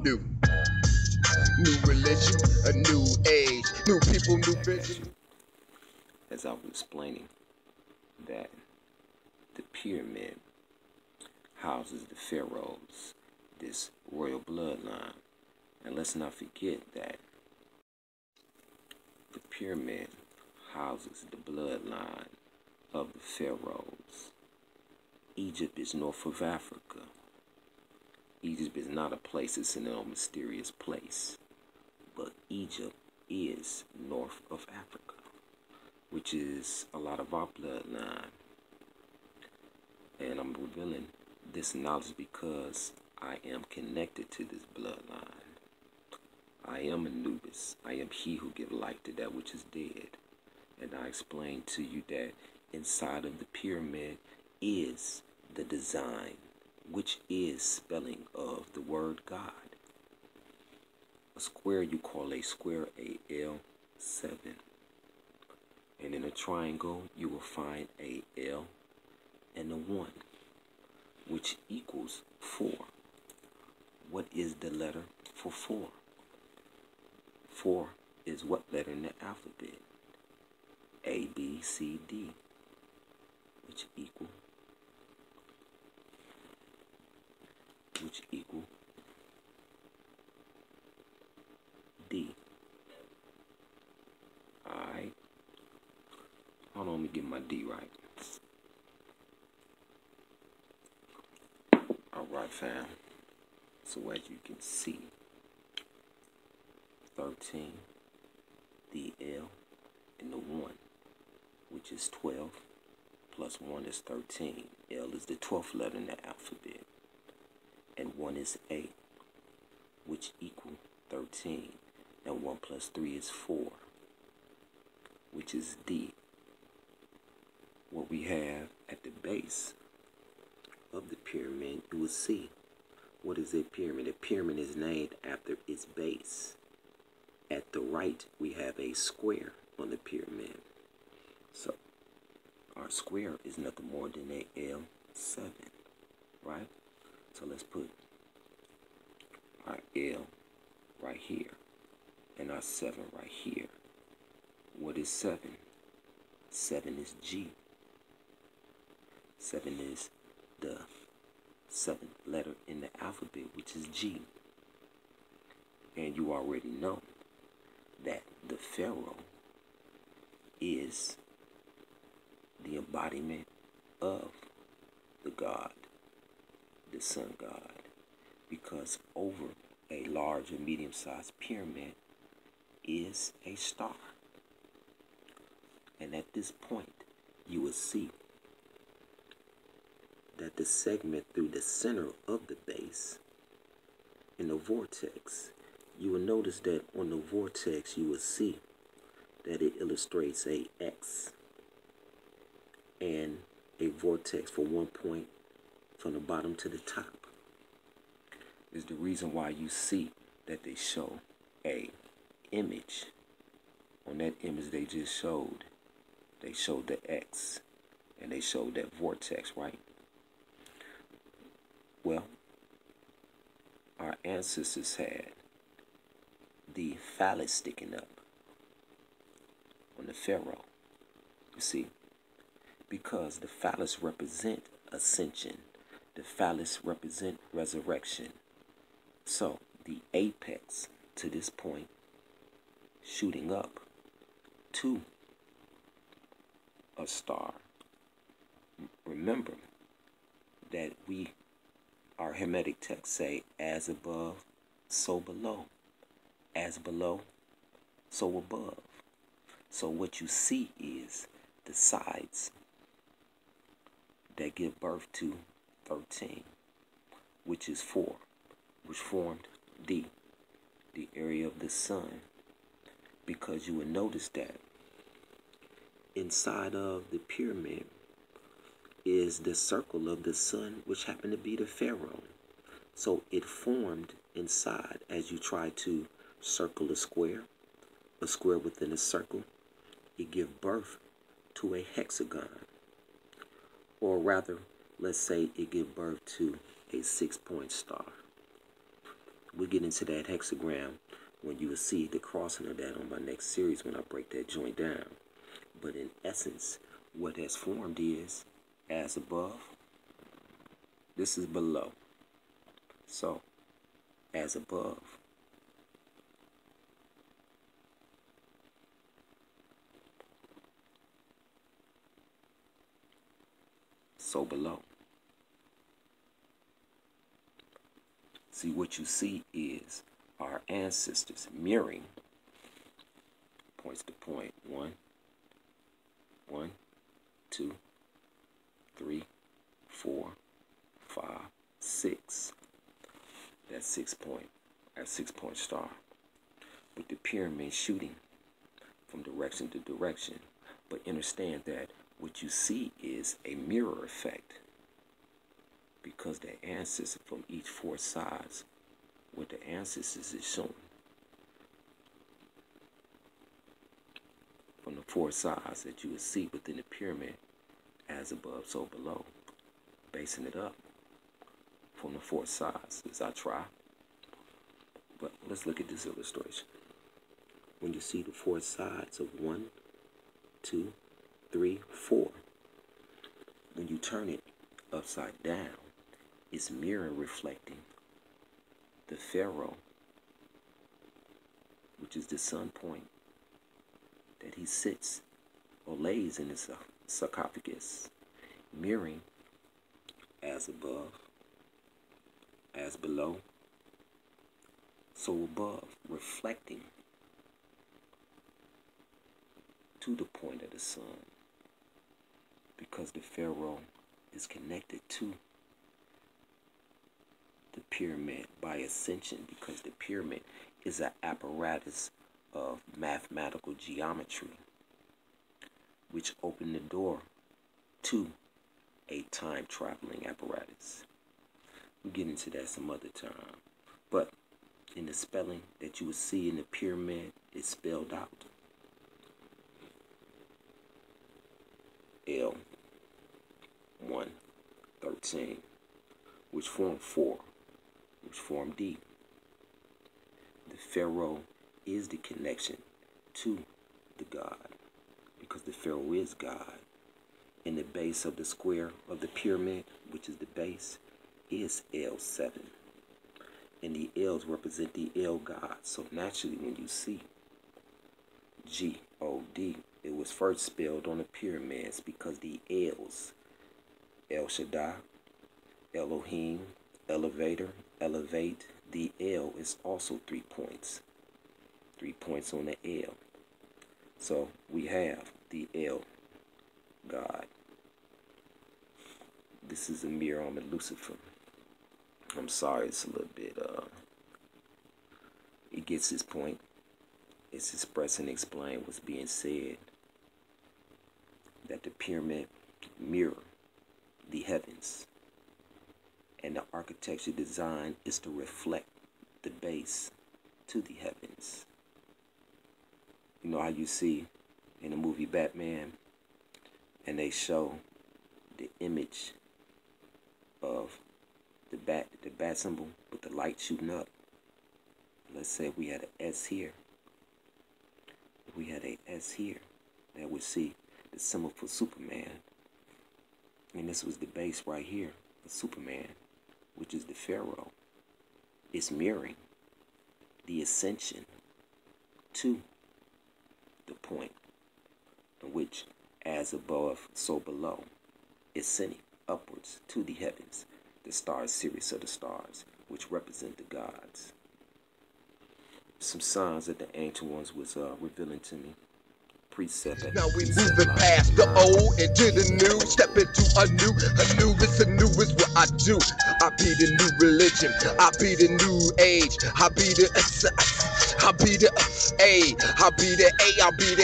New religion, a new age, new people, new vision. As I was explaining that the pyramid houses the pharaohs, this royal bloodline. And let's not forget that the pyramid houses the bloodline of the pharaohs. Egypt is north of Africa. Egypt is not a place, it's in a mysterious place. But Egypt is north of Africa, which is a lot of our bloodline. And I'm revealing this knowledge because I am connected to this bloodline. I am Anubis. I am he who gives life to that which is dead. And I explained to you that inside of the pyramid is the design, which is spelling of the word God. A square you call a square AL7. And in a triangle you will find a L and a 1, which equals 4. What is the letter for 4? 4 is what letter in the alphabet? A, B, C, D, which equal D. Alright. Hold on, let me get my D right. Alright, fam. So as you can see, 13, the L, and the 1, which is 12, plus 1 is 13. L is the 12th letter in the alphabet. And 1 is A, which equal 13. And 1 plus 3 is 4, which is D. What we have at the base of the pyramid, you will see. What is a pyramid? A pyramid is named after its base. At the right, we have a square on the pyramid. So, our square is nothing more than a L7, right? So let's put our L right here and our 7 right here. What is 7? 7 is G. 7 is the 7th letter in the alphabet, which is G. And you already know that the pharaoh is the embodiment of the God, the sun god, because over a large or medium-sized pyramid is a star. And at this point, you will see that the segment through the center of the base in the vortex, you will notice that on the vortex you will see that it illustrates a X and a vortex for 1 point from the bottom to the top. Is the reason why you see that they show a image. On that image they just showed, they showed the X and they showed that vortex, right? Well, our ancestors had the phallus sticking up on the pharaoh. You see, because the phallus represent ascension, the phallus represent resurrection. So the apex to this point, shooting up to a star. Remember that our Hermetic texts say, as above, so below. As below, so above. So what you see is the sides that give birth to 13, which is 4, which formed D, the area of the sun. Because you will notice that inside of the pyramid is the circle of the sun, which happened to be the pharaoh. So it formed inside as you try to circle a square within a circle. It gives birth to a hexagon. Or rather, let's say it gives birth to a 6-point star. We'll get into that hexagram when you will see the crossing of that on my next series when I break that joint down. But in essence, what has formed is as above, this is below. So, as above, so below. See, what you see is our ancestors mirroring points to point. 1, 2, 3, 4, 5, 6. That's 6 point. That's 6-point star. With the pyramid shooting from direction to direction. But understand that what you see is a mirror effect, because the ancestors from each 4 sides, what the ancestors is shown from the 4 sides that you will see within the pyramid, as above, so below, basing it up from the 4 sides as I try. But let's look at this illustration. When you see the 4 sides of 1, 2, 3, 4, when you turn it upside down, it's mirror reflecting the pharaoh, which is the sun point that he sits or lays in his sarcophagus, mirroring as above, as below, so above, reflecting to the point of the sun, because the pharaoh is connected to the pyramid by ascension, because the pyramid is an apparatus of mathematical geometry which opened the door to a time-traveling apparatus. We'll get into that some other time. But in the spelling that you will see in the pyramid, it's spelled out L113, which form 4, which form D. The pharaoh is the connection to the God, because the pharaoh is God. And the base of the square of the pyramid, which is the base, is L7. And the L's represent the L God. So naturally, when you see G-O-D, it was first spelled on the pyramids because the L's, El Shaddai, Elohim, elevator, elevate, the L is also 3 points. 3 points on the L. So we have the L God. This is a mirror on the Lucifer. I'm sorry, it's a little bit, it gets his point. It's express and explain what's being said. That the pyramid mirror the heavens. And the architecture design is to reflect the base to the heavens. You know how you see in the movie Batman, and they show the image of the bat symbol with the light shooting up. Let's say we had an S here. If we had a S here, that would see the symbol for Superman. And this was the base right here of Superman, which is the pharaoh. It's mirroring the ascension to the point in which as above, so below, is sending upwards to the heavens, the stars, series of the stars, which represent the gods. Some signs that the ancient ones was revealing to me. Precept. Now we moving past the old into the new, step into a new is what I do. I be the new religion, I be the new age, I be the A, I'll be the A, I'll be the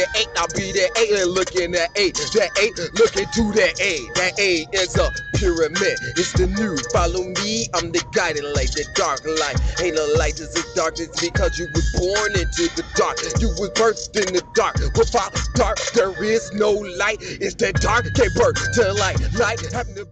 A, I'll be the A, looking at A, that A, looking to that A is a pyramid, it's the new, follow me, I'm the guiding light, the dark light, ain't no light, it's the darkness because you was born into the dark, you was birthed in the dark, without dark, there is no light. It's that dark, can't burn to light. Light having to